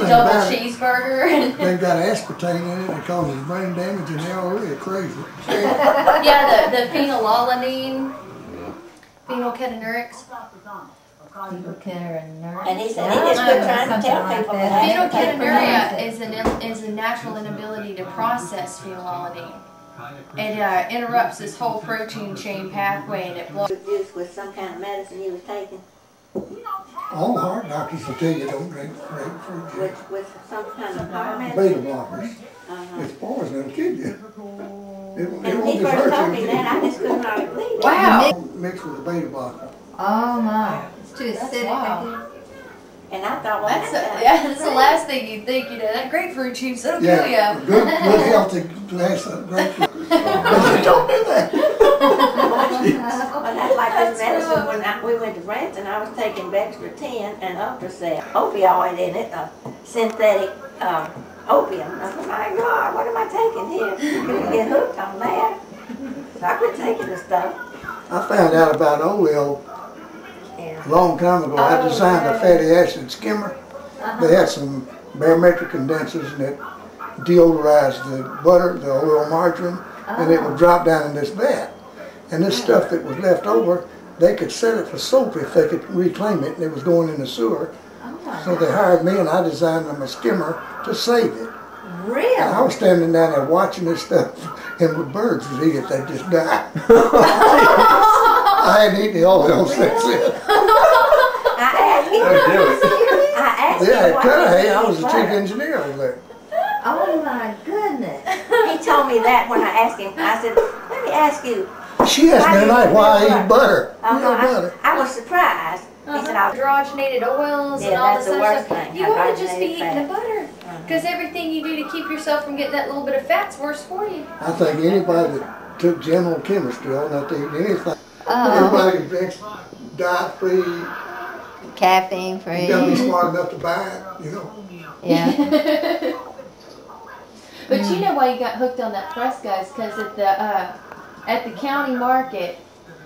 double cheeseburger. They've got aspartame in it that causes brain damage, and they're already crazy. Yeah, the phenylalanine, phenylketonurics. And he said he just quit trying to tell people that. Phenylketonuria is a natural inability to process phenylalanine. It interrupts this whole protein chain pathway, and it blows. Juice with some kind of medicine he was taking. All the heart doctors will tell you don't drink grapefruit juice. With some kind of heart medicine. Beta blockers. It's poison, it'll kill you. And he first told me that, I just couldn't hardly believe it. Wow! Mixed with a beta blocker. Oh my, it's too acidic. Wow. And I thought, well, that's the last thing you think, that grapefruit juice, it'll kill you. Good healthy glass of grapefruit. But you don't do that. Well, that's like this medicine when we went to Branson, I was taking Bextra 10 and Ultracell, opioid in it, synthetic opium. I said, my God, what am I taking here? You can get hooked on that. So I quit taking the stuff. I found out about oil a long time ago. I designed a fatty acid skimmer. They had some barometric condensers and it deodorized the butter, the oil, margarine, and it would drop down in this vat. And this stuff that was left over, they could sell it for soap if they could reclaim it, and it was going in the sewer. So they hired me, and I designed them a skimmer to save it. Really? And I was standing down there watching this stuff, and the birds would eat it, they'd just die. I hadn't eaten the oil since then. I asked him. Yeah, hey, I was the chief engineer over there. Oh my goodness. He told me that when I asked him. I said, let me ask you. She asked me tonight why I eat butter. I was surprised. He said, hydrogenated oils and all this other stuff. You ought to just be eating the butter. Because everything you do to keep yourself from getting that little bit of fat's worse for you. I think anybody that took general chemistry ought not to eat anything. Everybody who drinks diet-free, caffeine-free. You gotta be smart enough to buy it, you know. Yeah. But you know why you got hooked on that press, guys? Because at the county market,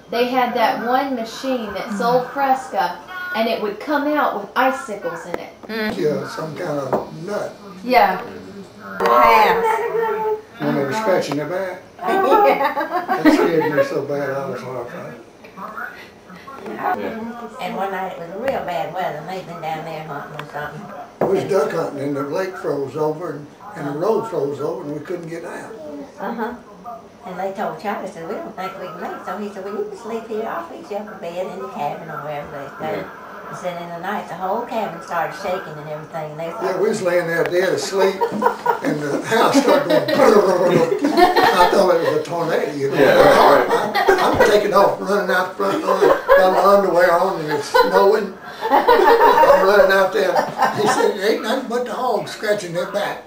they had that one machine that sold Fresca, and it would come out with icicles in it. Yeah, some kind of nut. Yeah. When they were scratching their back. That scared me so bad I was horrified. And one night it was real bad weather, and they'd been down there hunting or something. We was duck hunting, and the lake froze over, and the road froze over, and we couldn't get out. And they told Charlie, said, we don't think we can make it. So he said, well, you can sleep here. I'll fix you up a bed in the cabin or wherever they stayed. He said, in the night, the whole cabin started shaking and everything. And they thought, yeah, we was laying there dead asleep, and the house started going, I thought it was a tornado, you know. Yeah, I'm taking off, running out the front door, got my underwear on, and it's snowing. I'm running out there. He said, it ain't nothing but the hogs scratching their back.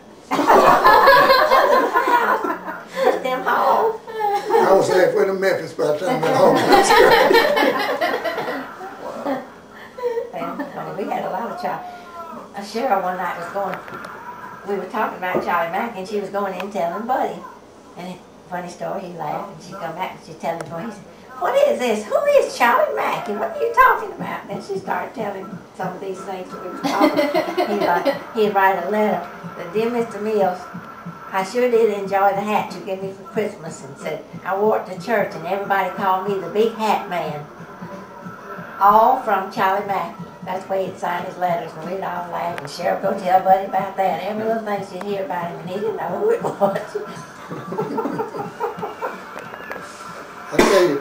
them hogs. I was halfway to Memphis by the time that hog got scratched. We had a lot of Charlie. Cheryl one night was going, we were talking about Charlie Mack, and she was going in telling Buddy. And funny story, he laughed, and she come back and she telling him, he said, what is this? Who is Charlie Mack? And what are you talking about? And she started telling him some of these things that we were talking. He'd write a letter. Dear Mr. Mills, I sure did enjoy the hat you gave me for Christmas, and said, I wore it to church and everybody called me the Big Hat Man. All from Charlie Mack. That's the way he'd sign his letters, and we'd all laugh, and Cheryl go tell Buddy about that, and every little thing she'd hear about him, and he didn't know who it was. I tell you,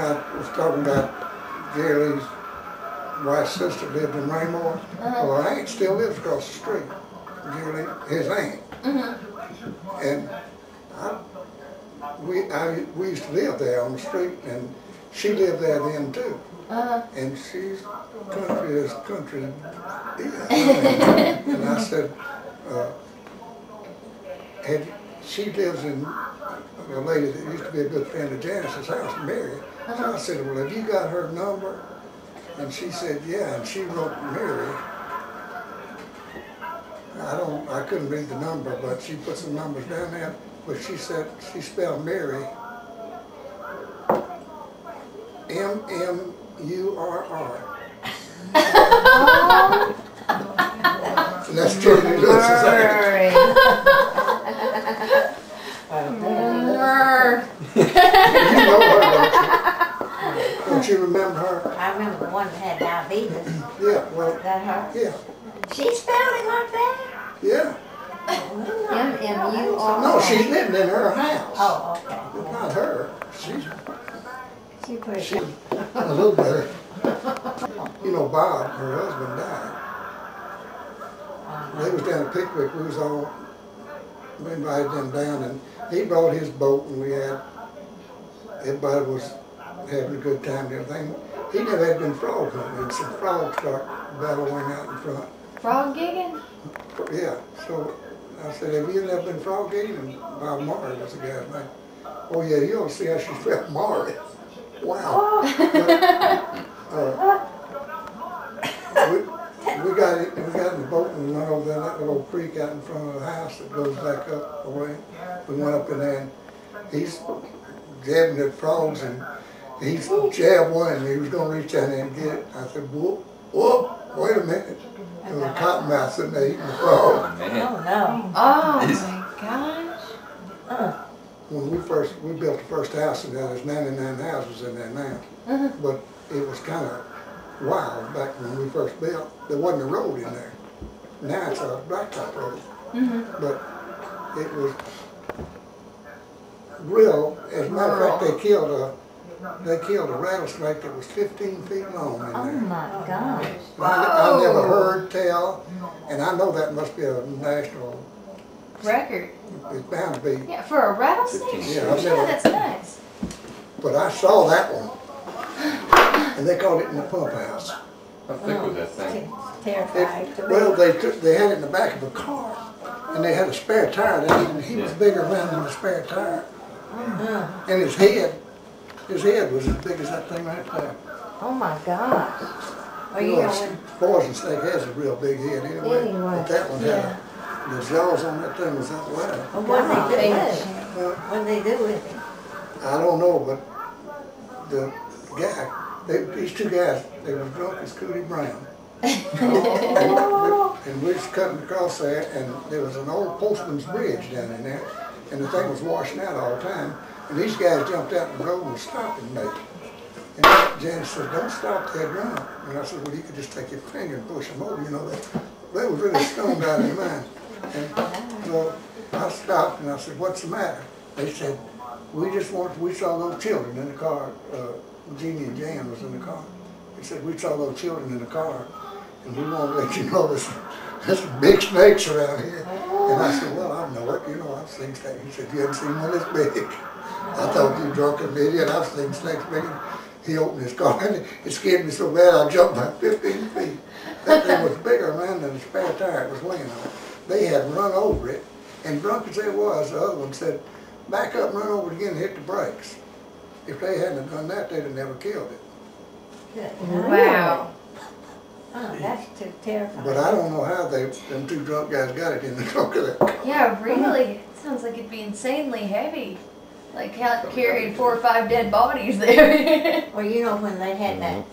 I was talking about Jerry's wife's sister lived in Raymore. Well, her aunt still lives across the street. Jerry, his aunt. And we used to live there on the street, and she lived there then too. And she's country as country is. And I said, she lives in a lady that used to be a good friend of Janice's house, Mary. So I said, well, have you got her number? And she said, yeah, and she wrote Mary. I couldn't read the number, but she put some numbers down there. But she said, she spelled Mary, M-M-U-R-R. So now Jenny Lewis's ass. You know her, don't you? Don't you remember her? I remember the one that had diabetes. Yeah, well, Is that her? yeah, She spelled it like that? yeah. M-M-U-R. No, she's living in her house. Oh, okay. It's not her. She pretty She's a little better. You know, Bob, her husband died. They was down at Pickwick. We invited them down, and he brought his boat, and everybody was having a good time and everything. He never had been frog hunting, and some frogs start bellowing out in front. Frog gigging? Yeah, so I said, have you never been frog gigging? And Bob Murray was the guy's name. Oh yeah, you ought to see how she spelled Murray. Wow. But, we got in the boat and went over there, that little creek out in front of the house that goes back up away. We went up in there, and he's jabbing at frogs, and he's jabbed one, and he was going to reach down there and get it. I said, whoop, wait a minute. There was a cottonmouth sitting there eating the frog. Oh, no. Oh my gosh. When we built the first house in there, there's 99 houses in there now. But it was kind of wild back when we first built. There wasn't a road in there. Now it's a blacktop road. But it was real. As a matter of fact, they killed a rattlesnake that was 15 feet long in there. Oh my gosh. I never heard tell, and I know that must be a national Record. It's bound to be. Yeah, for a rattlesnake? Yeah, I've never- That's nuts. But I saw that one, and they called it in the pump house. How thick was that thing? Terrified to me. Well, they had it in the back of a car, and they had a spare tire. And he was bigger around than the spare tire, and his head was as big as that thing right there. Oh my gosh. Well, you know, when, Poison snake has a real big head anyway, but that one had the jaws on that thing was that wide. well, what did they do? What did they do with it? I don't know, but the guy, these two guys, they were drunk as Cootie Brown. And we was cutting across there, and there was an old postman's bridge down in there, and the thing was washing out all the time. And these guys jumped out in the road and stopped me. And Janice said, don't stop, they're drunk. And I said, well, you could just take your finger and push them over, you know. They was really stoned out of their mind. And so I stopped and I said, what's the matter? They said, we saw those children in the car. Jeannie and Jan was in the car. They said, we saw those children in the car, and we want to let you know there's some big snakes around here. And I said, well, I know it, you know, I've seen snakes. He said, you haven't seen one this big. I thought you drunken idiot, I've seen snakes big. He opened his car, and it scared me so bad I jumped by 15 feet. That thing was bigger around than the spare tire it was laying on. They had run over it, and drunk as they was, the other one said, back up and run over it again and hit the brakes. If they hadn't done that, they'd have never killed it. Wow. Oh, that's too terrifying. But I don't know how them two drunk guys got it in the trunk of that car. Yeah, really. It sounds like it'd be insanely heavy. Like carrying 4 or 5 dead bodies there. Well, you know, when they had that,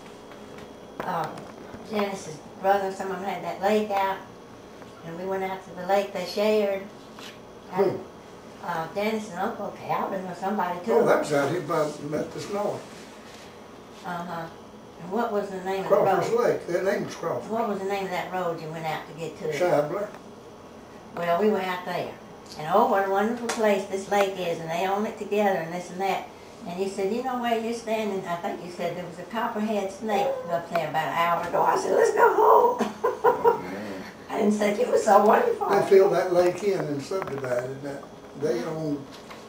Janice's brother, some of them had that lake out, and we went out to the lake they shared. And, Janice and Uncle Calvin or somebody too. Oh, that was out here by Memphis North. And what was the name Crawford's of the road? Lake. Their name was Crawford. What was the name of that road you went out to get to? Scheibler. Well, we went out there. And oh, what a wonderful place this lake is, and they own it together and this and that. And you said, you know where you're standing? I think you said there was a copperhead snake up there about an hour ago. I said, let's go home. I didn't think it was so wonderful. They filled that lake in and subdivided that. They own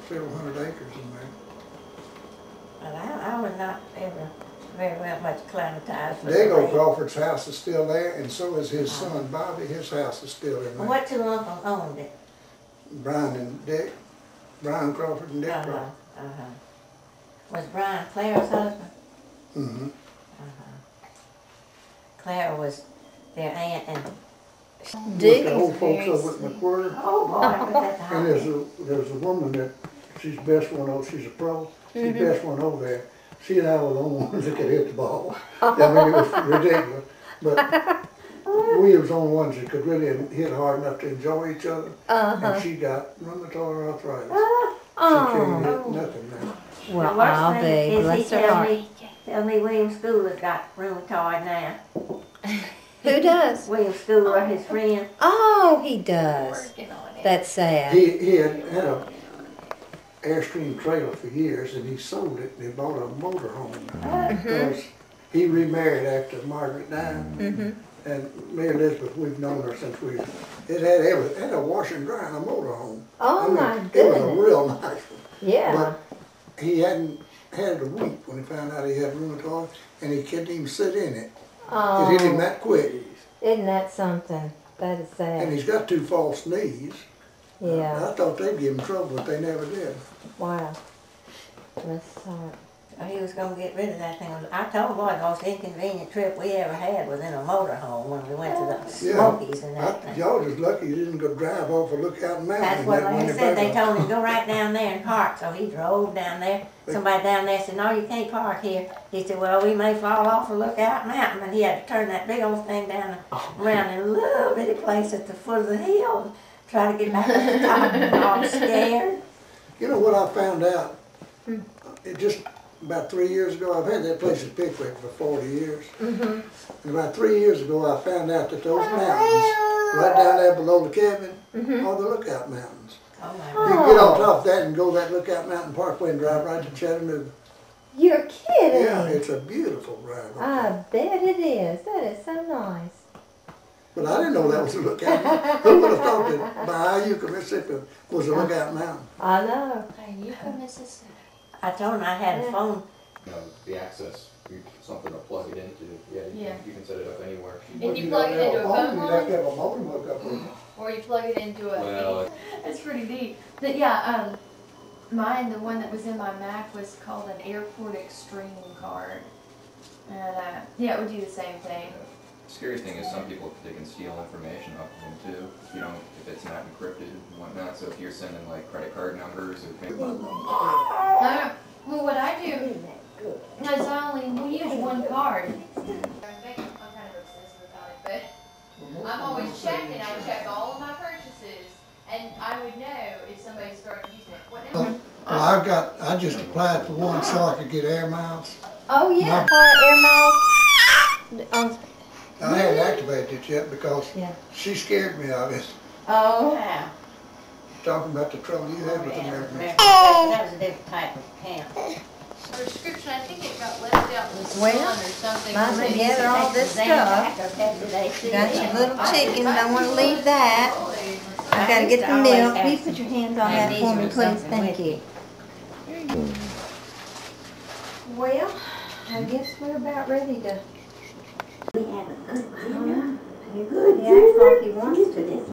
several hundred acres in there. But I was not ever very well much acclimatized with the Dago lake. Crawford's house is still there, and so is his son Bobby. His house is still in Well, there. what two uncles owned it? Brian and Dick. Brian Crawford and Dick Crawford. Was Brian Clara's husband? Mm-hmm. Clara was their aunt and Dick The is old folks very over at sweet. McWhirter. oh boy, was that the And hospital. there's a woman that, she's the best one over, she's a pro, she's the best one over there. She and I were the only ones that could hit the ball. I mean, it was ridiculous. But we was the only ones that could really hit hard enough to enjoy each other. Uh-huh. And she got rheumatoid arthritis. She Oh. can't hit nothing now. Well, The worst I'll thing be. is Bless he her heart. tell me William Schooler's got rheumatoid now. Who does? William Schooler, his friend. Oh, he does. Working on it. That's sad. He had a Airstream trailer for years, and he sold it and he bought a motorhome because he remarried after Margaret died. And me and Elizabeth, we've known her since it had everything. It had a washer and dryer and a motorhome. Oh, my It was a goodness. real nice one. Yeah. But he hadn't had it a week when he found out he had rheumatoid, and he couldn't even sit in it. It hit him Oh, that quick. isn't that something? That is And sad. he's got 2 false knees. Yeah. I thought they'd give him trouble, but they never did. Wow. Bless her heart. He was going to get rid of that thing. I told him what the most inconvenient trip we ever had was in a motorhome when we went to the Smokies and that thing. Y'all just lucky you didn't go drive off of Lookout Mountain. That's what they said. They told him to go right down there and park. So he drove down there. Somebody down there said, "No, you can't park here." He said, "Well, we may fall off of Lookout Mountain." And he had to turn that big old thing down around in a little bitty place at the foot of the hill and try to get back up the top. And I was scared. You know what I found out? It just about 3 years ago, I've had that place at Pickwick for 40 years. And about 3 years ago, I found out that those mountains, right down there below the cabin, are the Lookout Mountains. Oh my You God. can get on top of that and go that Lookout Mountain Parkway and drive right to Chattanooga. You're kidding. Yeah, it's a beautiful drive. I bet it is. That is so nice. But I didn't know that was a Lookout Mountain. Who would have thought that Bayou, Mississippi was a Lookout Mountain? I know. You from Mississippi. I told him I had a phone. You know, the access, something to plug it into. Yeah. You can set it up anywhere. And you plug it into a phone You have line? to have a modem hook up with it. Or you plug it into a. Well, That's pretty neat. But yeah, mine, the one that was in my Mac, was called an Airport Extreme card, and yeah, it would do the same thing. the scary thing is some people, they can steal information off of them too. If it's not encrypted and whatnot. So if you're sending like credit card numbers or things like that. Well, what I do is we use one card. I'm kind of obsessed about it, but I'm always checking. I check all of my purchases, and I would know if somebody started using it. Well, I just applied for one so I could get air miles. Oh, yeah. For air miles. I hadn't activated it yet because Yeah. she scared me of it. Oh. Yeah. Talking about the trouble you had with Yeah, American. that was a different type of camp. Prescription, I think it got left out in the sun Well, or something. mine's together all this stuff. Got your little chicken. Don't want to leave that. I gotta get the milk. Will you put your hands on that for me, please? Thank you. Well, I guess we're about ready to. We have a good dinner. He acts like he wants to.